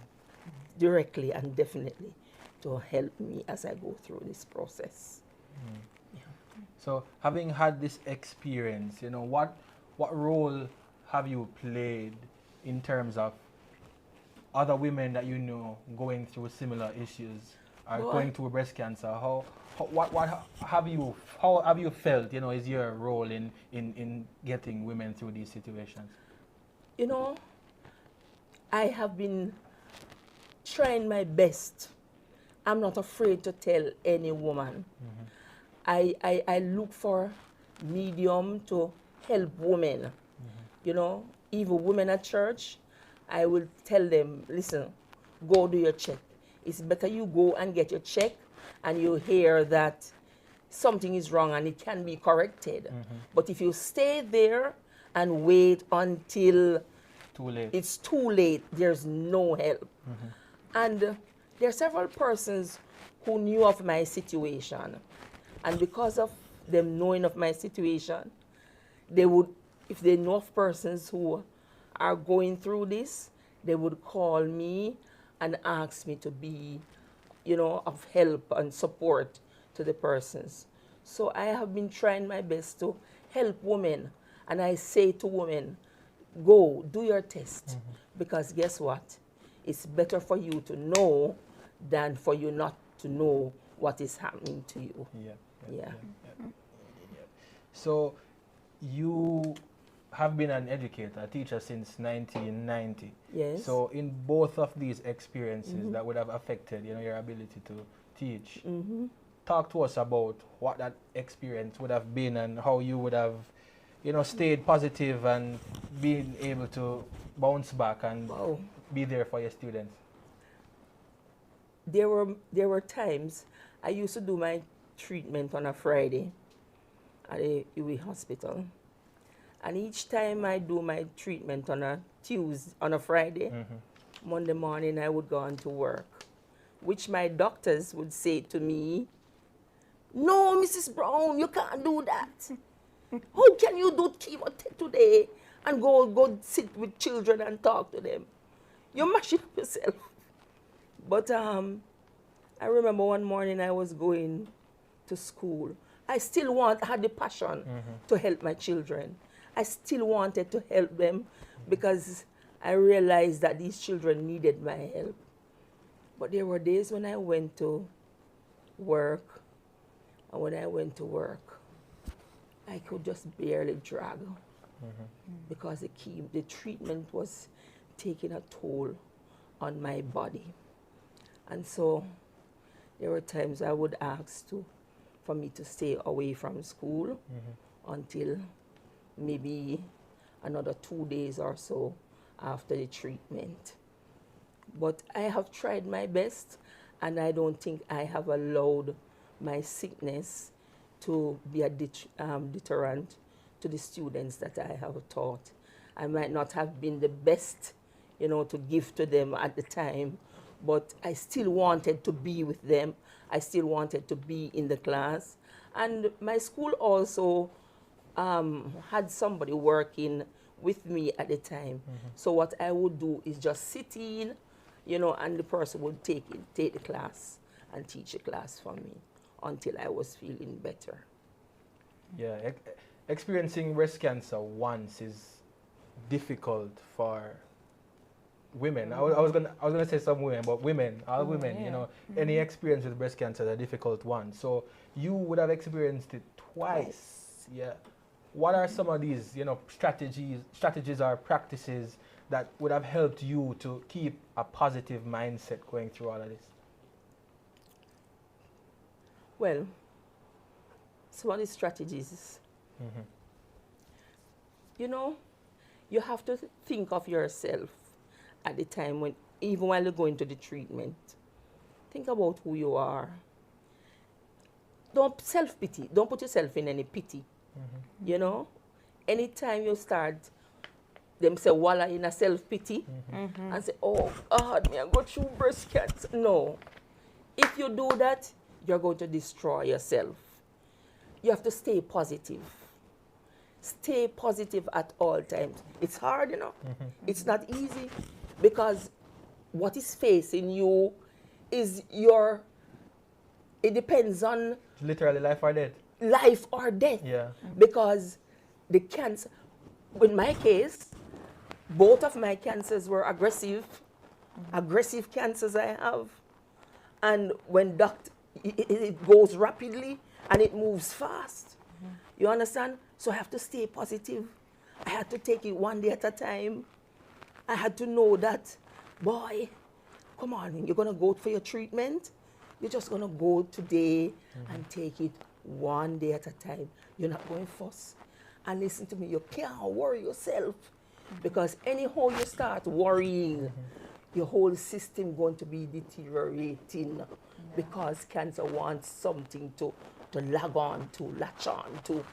directly and definitely to help me as I go through this process. So, having had this experience, you know, what role have you played in terms of other women that you know going through similar issues or going through breast cancer? How have you felt, you know, is your role in getting women through these situations? You know, I have been trying my best. I'm not afraid to tell any woman. I look for medium to help women. You know, even women at church, I will tell them, listen, go do your check. It's better you go and get your check and you hear that something is wrong and it can be corrected. But if you stay there and wait until it's too late, there's no help. And there are several persons who knew of my situation. And because of them knowing of my situation, they would, if they know of persons who are going through this, they would call me and ask me to be, you know, of help and support to the persons. So I have been trying my best to help women. And I say to women, go, do your test. Because guess what? It's better for you to know than for you not to know what is happening to you. Yeah. So, you have been an educator, a teacher since 1990. Yes. So, in both of these experiences that would have affected, you know, your ability to teach, talk to us about what that experience would have been and how you would have, you know, stayed positive and been able to bounce back and be there for your students. There were times I used to do my treatment on a Friday at the UWI hospital. And each time I do my treatment on a Friday, Monday morning I would go on to work, which my doctors would say to me, no, Mrs. Brown, you can't do that. How can you do chemo today and go sit with children and talk to them? You're mashing up yourself. But I remember one morning I was going to school. I still had the passion to help my children. I still wanted to help them because I realized that these children needed my help. But there were days when I went to work, and when I went to work, I could just barely drag because the treatment was taking a toll on my body. And so there were times I would ask for me to stay away from school until maybe another 2 days or so after the treatment. But I have tried my best, and I don't think I have allowed my sickness to be a deterrent to the students that I have taught. I might not have been the best, to give to them at the time, but I still wanted to be with them. I still wanted to be in the class. And my school also had somebody working with me at the time. So what I would do is just sit in, and the person would take the class and teach the class for me until I was feeling better. Yeah, experiencing breast cancer once is difficult for women. I was gonna say some women, but women, all women, any experience with breast cancer is a difficult one. So you would have experienced it twice. Yeah. What are some of these, strategies or practices that would have helped you to keep a positive mindset going through all of this? Well, some of the strategies, you have to think of yourself at the time when, even while you're going to the treatment. Think about who you are. Don't self-pity. Don't put yourself in any pity. Anytime you start, them say, walla in a self-pity, and say, oh, God, me, I go through breast cancer. No. If you do that, you're going to destroy yourself. You have to stay positive. Stay positive at all times. It's hard, It's not easy, because what is facing you is it depends on Literally life or death. Life or death. Yeah. Because the cancer, in my case, both of my cancers were aggressive cancers I have. And when it goes rapidly and it moves fast. You understand? So I have to stay positive. I had to take it one day at a time. I had to know that, boy, come on, you're going to go for your treatment. You're just going to go today and take it one day at a time. You're not going fuss. And listen to me, you can't worry yourself, because anyhow you start worrying, your whole system going to be deteriorating, because cancer wants something to latch on to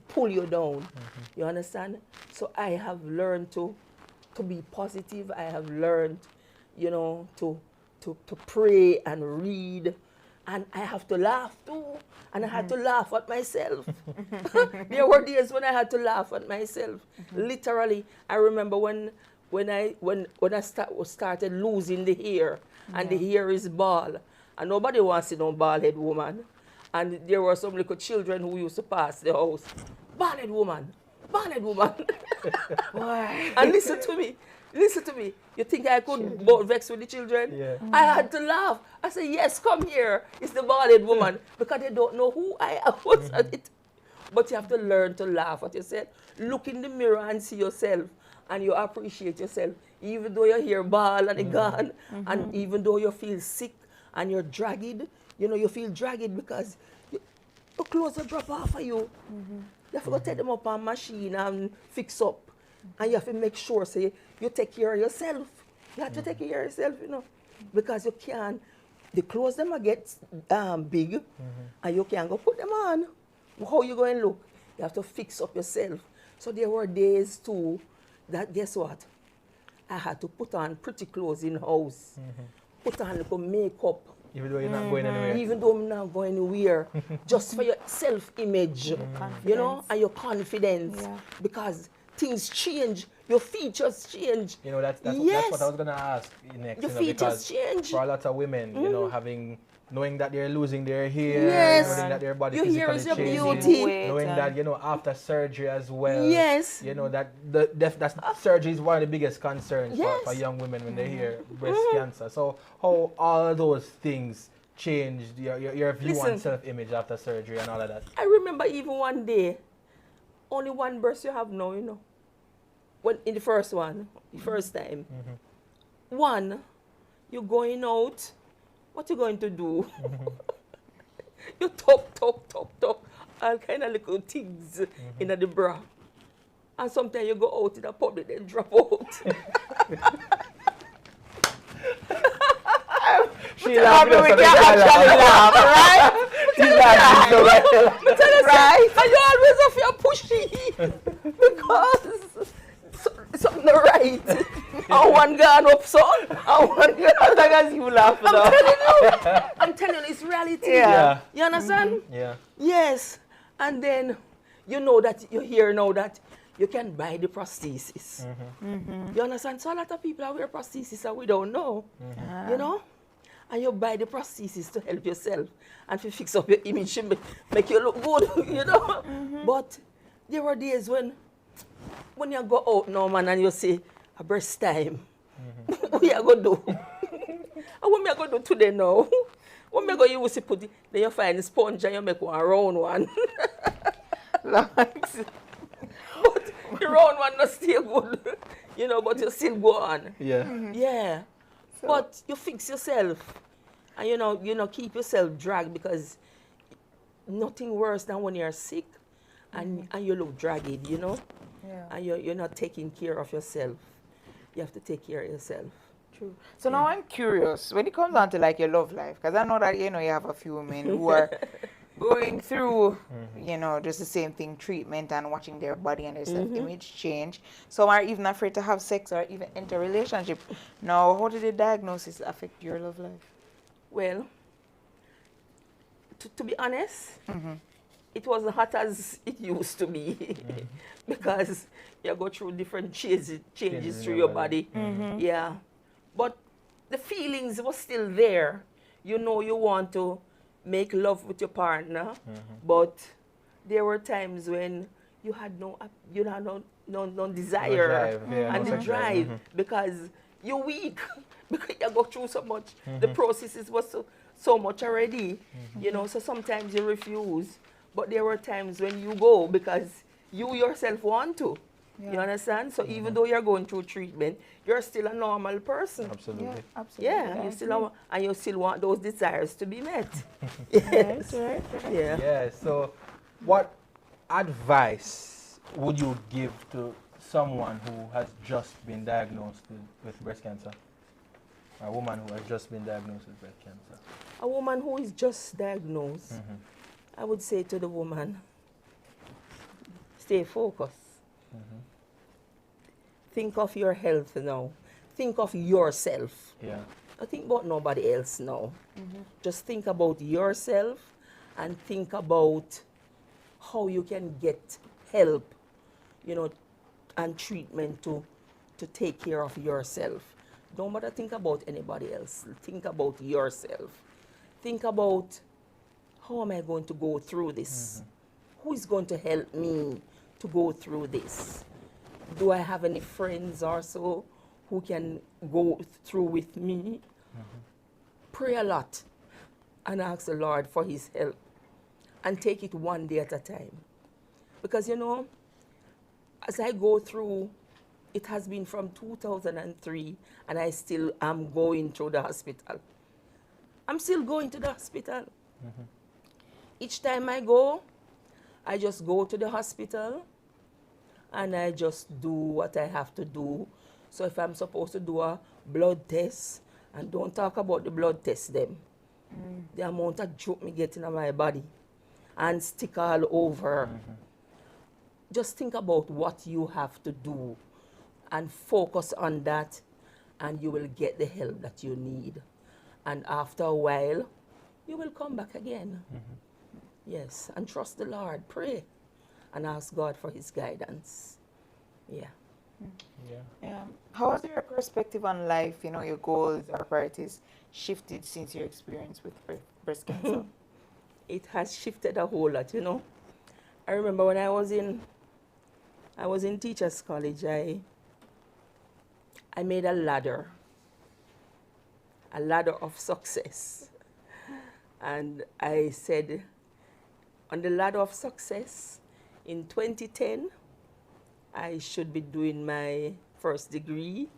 pull you down. You understand? So I have learned to be positive. I have learned, to pray and read. And I have to laugh too. And I had to laugh at myself. There were days when I had to laugh at myself. Literally, I remember when I started losing the hair, and the hair is bald, and nobody wants to see no bald-head woman. And there were some little children who used to pass the house. Bald-head woman, bald-head woman. And listen to me. You think I could vex with the children? Yeah. I had to laugh. I said, yes, come here. It's the bald-head woman. Because they don't know who I was at it. But you have to learn to laugh at yourself. Look in the mirror and see yourself. And you appreciate yourself. Even though your hair bald and gone. And even though you feel sick and you're dragged. You feel dragged because your clothes will drop off of you. You have to go take them up on a machine and fix up. And you have to make sure, say, you take care of yourself. You have to take care of yourself, because you can't, the clothes them get big, and you can't go put them on. How you going to look? You have to fix up yourself. So there were days too that, guess what? I had to put on pretty clothes in house, put on little makeup. Even though you're not going anywhere. Even though I'm not going anywhere, just for your self-image, and your confidence, because things change, your features change. That's Yes. what I was gonna ask next. Your features because change. for a lot of women, knowing that they're losing their hair, Yes. knowing that their body Your hair physically is your changing, beauty. knowing that after surgery as well. Yes. That that surgery is one of the biggest concerns for young women when they hear breast cancer. So how all those things changed your view on self-image after surgery and all of that? I remember even one day, only one breast you have now, When in the first time. One, you're going out, what you going to do? You talk. all kind of little things in the bra. And sometimes you go out in the public, they drop out. She laughing we can actually laugh, right? She's laughing so well. Right. And you always have your pushy because something not right. And one gone up, son. And one gone. As long as you laugh now. I'm telling you, it's reality. Yeah. You understand? Yeah. Yes. And then you know that you hear now that you can buy the prosthesis. You understand? So a lot of people are wear prosthesis and we don't know. You know? And you buy the prosthesis to help yourself and to fix up your image and make you look good, you know? But there were days when you go out now, man, and you say, a breast time. What you going to do? And what me going to do today now? What me going to use to put it? Then you find a sponge and you make one round one. Like, But the round one not stay good, you know, but you still go on. Yeah. Yeah. But you fix yourself. And you know, keep yourself dragged because nothing worse than when you're sick and you look dragged, you know? Yeah. And you're not taking care of yourself. You have to take care of yourself. True. So now I'm curious, when it comes down to like your love life, because I know that, you know, you have a few women who are going through, you know, just the same thing, treatment and watching their body and their self-image change. Some are even afraid to have sex or even enter a relationship. Now, how did the diagnosis affect your love life? Well, to be honest, it wasn't hot as it used to be because you go through different changes through your body. Yeah. But the feelings were still there. You know you want to make love with your partner, but there were times when you had no desire and the drive because you're weak because you go through so much. The processes was so much already, you know. So sometimes you refuse, but there were times when you go because you yourself want to. You understand? So even though you're going through treatment, you're still a normal person. Absolutely. Absolutely. Yeah, you still want those desires to be met. Yes. Right. Yeah. Yeah. So, what advice would you give to someone who has just been diagnosed with breast cancer? A woman who has just been diagnosed with breast cancer. A woman who is just diagnosed, I would say to the woman, stay focused. Think of your health now. Think of yourself. Yeah. Don't think about nobody else now. Just think about yourself and think about how you can get help, you know, and treatment to take care of yourself. Don't bother think about anybody else. Think about yourself. Think about how am I going to go through this? Who is going to help me to go through this? Do I have any friends also who can go through with me? Pray a lot and ask the Lord for his help and take it one day at a time. Because, you know, as I go through, it has been from 2003 and I still am going through the hospital. I'm still going to the hospital. Each time I go, I just go to the hospital and I just do what I have to do. So if I'm supposed to do a blood test, and don't talk about the blood test them, the amount of joke me getting in my body and stick all over. Just think about what you have to do and focus on that and you will get the help that you need. And after a while, you will come back again. Yes, and trust the Lord, pray, and ask God for his guidance. Yeah. Yeah. How has your perspective on life, you know, your goals or priorities shifted since your experience with breast cancer? It has shifted a whole lot, you know. I remember when I was in teachers college, I made a ladder of success. And I said, on the ladder of success, in 2010, I should be doing my first degree.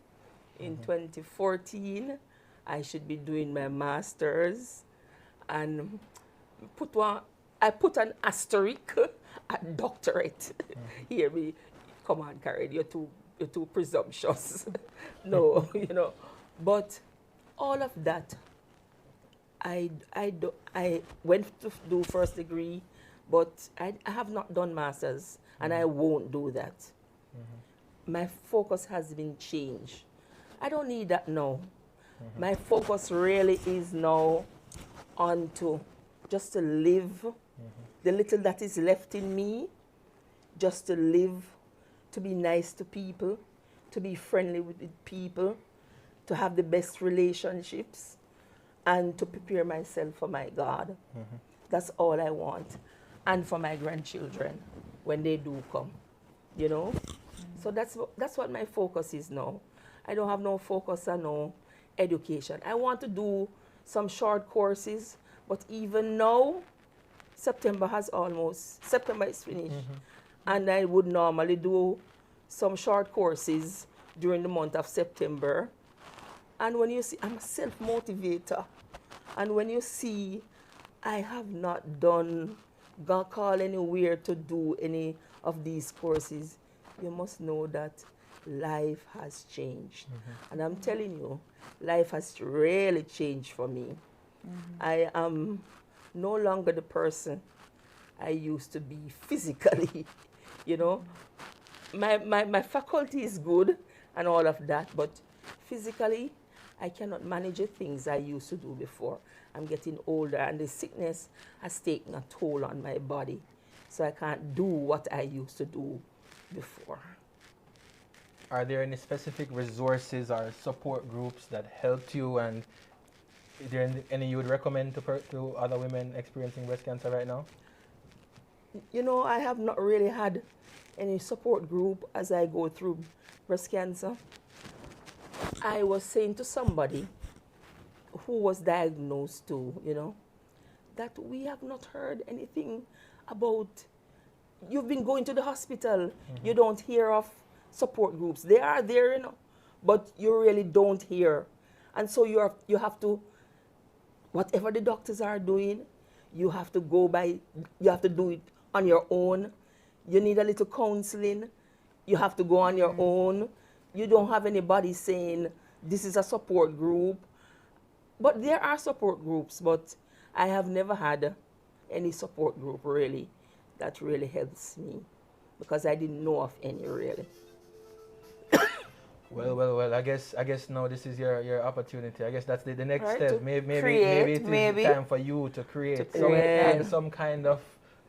In 2014, I should be doing my master's. And put one I put an asterisk at doctorate. Hear me, come on, Karen, you're too presumptuous. No, you know, but all of that, I went to do first degree, but I have not done masters, and I won't do that. My focus has been changed. I don't need that now. My focus really is now on to just to live the little that is left in me, just to live, to be nice to people, to be friendly with people, to have the best relationships, and to prepare myself for my God. That's all I want. And for my grandchildren when they do come, you know? So that's what my focus is now. I don't have no focus on no education. I want to do some short courses, but even now, September is finished. And I would normally do some short courses during the month of September. And when you see, I'm a self-motivator. And when you see I have not gone call anywhere to do any of these courses, you must know that life has changed. And I'm telling you, life has really changed for me. I am no longer the person I used to be physically, you know. My faculty is good and all of that, but physically, I cannot manage the things I used to do before. I'm getting older, and the sickness has taken a toll on my body, so I can't do what I used to do before. Are there any specific resources or support groups that helped you, and is there any you would recommend to other women experiencing breast cancer right now? You know, I have not really had any support group as I go through breast cancer. I was saying to somebody who was diagnosed too, you know, that we have not heard anything about, you've been going to the hospital, you don't hear of support groups. They are there, you know, but you really don't hear. And so you have to, whatever the doctors are doing, you have to you have to do it on your own. You need a little counseling. You have to go on your own. You don't have anybody saying, this is a support group. But there are support groups, but I have never had any support group really that really helps me, because I didn't know of any really. Well. I guess now this is your opportunity. I guess that's the next Right, step. to Maybe create, it is maybe. time for you to create some kind of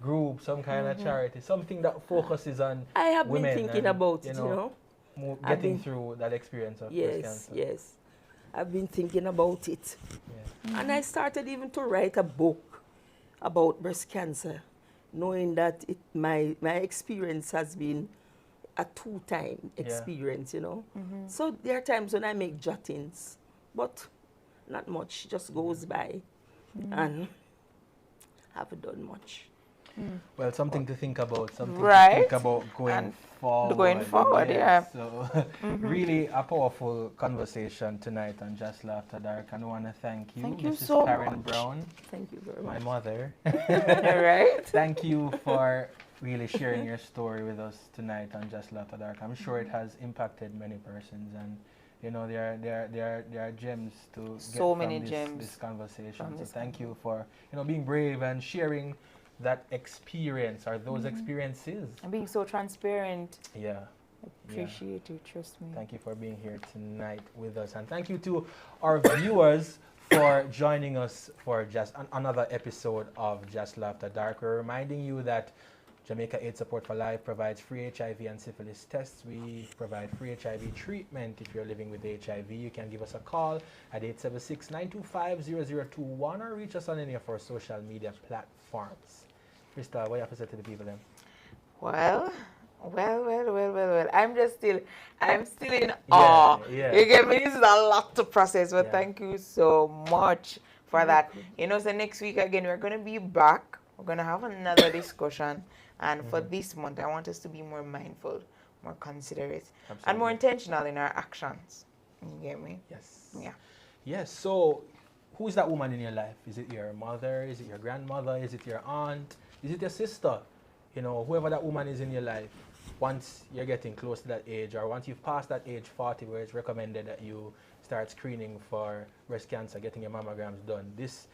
group, some kind of charity, something that focuses on I have been women thinking and, about it, you know. I've getting been- through that experience of breast Yes, cancer. yes. I've been thinking about it. Yeah. And I started even to write a book about breast cancer, knowing that my experience has been a two-time experience, you know. So there are times when I make jottings, but not much, just goes by, and haven't done much. Well, something to think about, something to Right. think about going And forward. going forward, yeah. So, really a powerful conversation tonight on Just After Dark. And I want to thank you, Thank you Mrs. so Karen much. Brown, Thank you very my much. mother. All right. Thank you for really sharing your story with us tonight on Just After Dark. I'm sure it has impacted many persons, and you know there are gems to get So from many this, gems this conversation. from So this thank you for being brave and sharing that experience or those experiences. And being so transparent. Yeah. Appreciate you, trust me. Thank you for being here tonight with us, and thank you to our viewers for joining us for just another episode of Just After Dark. We're reminding you that Jamaica AIDS Support for Life provides free HIV and syphilis tests. We provide free HIV treatment. If you're living with HIV, you can give us a call at 876-925-0021 or reach us on any of our social media platforms. Krista, what do you have to say to the people then? Well. I'm still in awe. yeah. You get me? This is a lot to process, but Yeah. thank you so much for that. You know, so next week again, we're going to be back. We're going to have another discussion. And for this month, I want us to be more mindful, more considerate, and more Absolutely. intentional in our actions. You get me? Yes. Yeah. Yes, so who's that woman in your life? Is it your mother? Is it your grandmother? Is it your aunt? Is it your sister? You know, whoever that woman is in your life, once you're getting close to that age, or once you've passed that age 40 where it's recommended that you start screening for breast cancer, getting your mammograms done. This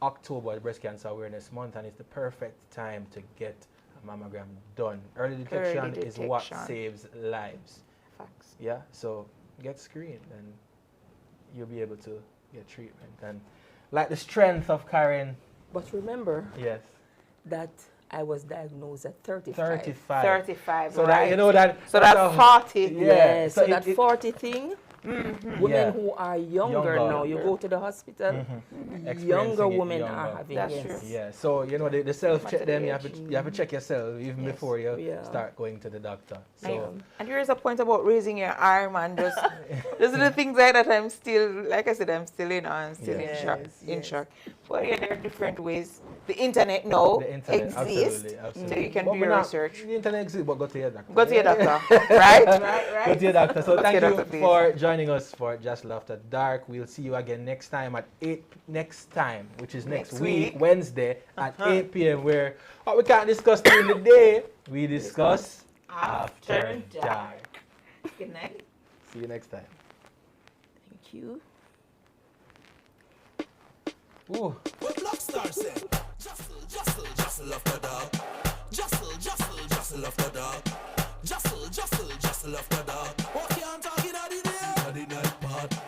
October is Breast Cancer Awareness Month, and it's the perfect time to get a mammogram done. Early detection is what saves lives. Facts. Yeah, so get screened and you'll be able to get treatment. And like the strength of Karen, But remember yes, that I was diagnosed at 35. 35. 35, So right. that you know that. So that's that a- 40. Yeah, so it- that it- 40 thing, women Yeah. who are younger, Younger. now, you go to the hospital, Experiencing younger it women younger. are having That's yes. true. Yeah, so you know the self check Matter them. the You have to check yourself even Yes. before you Yeah. start going to the doctor. So And there is a point about raising your arm and just those are the things like that. I'm still, like I said, I'm still in awe, I'm still in Yes, shock. In yes. shock. But yeah, there are different ways. The internet now the internet, exists, absolutely. so you can But do we're your not- research. The internet exists, but go to your doctor. Go to your Yeah. doctor, right? Go to your doctor. So Go to thank your you doctor, please. for joining us for JASL After Dark. We'll see you again next time at 8 next time, which is next Next week, week. Wednesday at 8 p.m. where what we can't discuss during the day, we discuss after dark. Good night. See you next time. Thank you. Ooh. What Blackstar said. Jostle, jostle, jostle after dark. Jostle, jostle, jostle after dark. Jostle, jostle, jostle after dark. What can't talk in the day? Inna the night part.